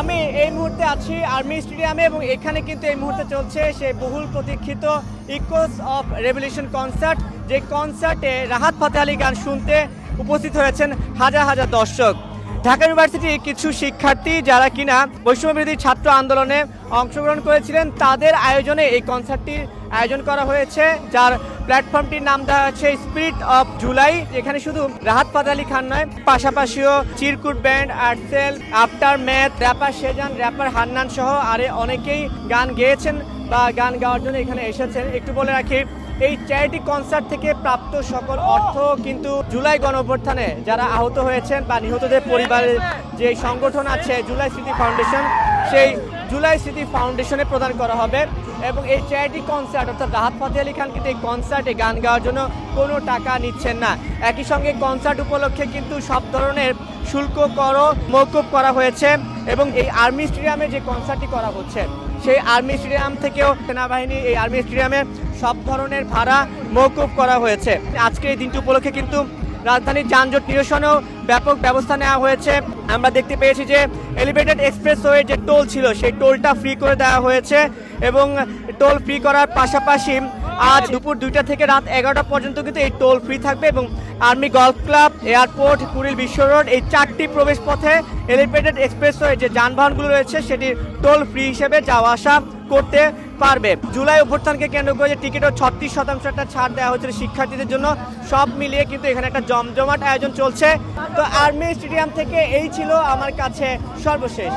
আমি এই মুহূর্তে আছি আর্মি স্টেডিয়ামে এবং এখানে কিন্তু এই মুহূর্তে চলছে সেই বহুল প্রতীক্ষিত ইকোস অফ রেভলিউশন কনসার্ট, যে কনসার্টে রাহাত ফাতে আলী গান শুনতে উপস্থিত হয়েছেন হাজার হাজার দর্শক। ঢাকা ইউনিভার্সিটির কিছু শিক্ষার্থী যারা কিনা বৈষম্যবিরোধী ছাত্র আন্দোলনে অংশগ্রহণ করেছিলেন, তাদের আয়োজনে এই কনসার্টটির আয়োজন করা হয়েছে, যার প্ল্যাটফর্মটির নাম দেওয়া হচ্ছে স্পিরিট অফ জুলাই। এখানে শুধু রাহাত ফাতে আলী খান নয়, পাশাপাশিও Chirkut band, Artcell, Aftermath, rapper Sezan, rapper Hannan সহ আরে অনেকেই গান গেয়েছেন বা গান গাওয়ার জন্য এখানে এসেছেন। একটু বলে রাখি, এই চ্যারিটি কনসার্ট থেকে প্রাপ্ত সকল অর্থ কিন্তু জুলাই গণঅভ্যুত্থানে যারা আহত হয়েছেন বা নিহতদের পরিবারের যে সংগঠন আছে জুলাই স্মৃতি ফাউন্ডেশন, সেই জুলাই স্মৃতি ফাউন্ডেশনে প্রদান করা হবে। এবং এই চ্যারিটি কনসার্ট অর্থাৎ রাহাত ফাতে আলী খান কিন্তু এই কনসার্টে গান গাওয়ার জন্য কোনো টাকা নিচ্ছেন না। একই সঙ্গে কনসার্ট উপলক্ষে কিন্তু সব ধরনের শুল্ক করও মওকুফ করা হয়েছে এবং এই আর্মি স্টেডিয়ামে যে কনসার্টটি করা হচ্ছে সেই আর্মি স্টেডিয়াম থেকেও সেনাবাহিনী এই আর্মি স্টেডিয়ামে সব ধরনের ভাড়া মওকুফ করা হয়েছে। আজকে এই দিনটি উপলক্ষে কিন্তু রাজধানীর যানজট নিরসনেও ব্যাপক ব্যবস্থা নেওয়া হয়েছে। আমরা দেখতে পেয়েছি যে এলিভেটেড এক্সপ্রেসওয়ে যে টোল ছিল সেই টোলটা ফ্রি করে দেওয়া হয়েছে এবং টোল ফ্রি করার পাশাপাশি আজ দুপুর 2টা থেকে রাত 11টা পর্যন্ত কিন্তু এই টোল ফ্রি থাকবে এবং army golf club, airport, Kuril বিশ্ব রোড এই 4টি প্রবেশ পথে এলিভেটেড এক্সপ্রেসওয়ে যে যানবাহনগুলো রয়েছে সেটির টোল ফ্রি হিসেবে যাওয়া আসা করতে পারবে। জুলাই অভ্যুত্থানকে কেন্দ্র করে যে টিকিটও 36% একটা ছাড় দেওয়া হয়েছিল শিক্ষার্থীদের জন্য। সব মিলিয়ে কিন্তু এখানে একটা জমজমাট আয়োজন চলছে। তো আর্মি স্টেডিয়াম থেকে এই ছিল আমার কাছে সর্বশেষ।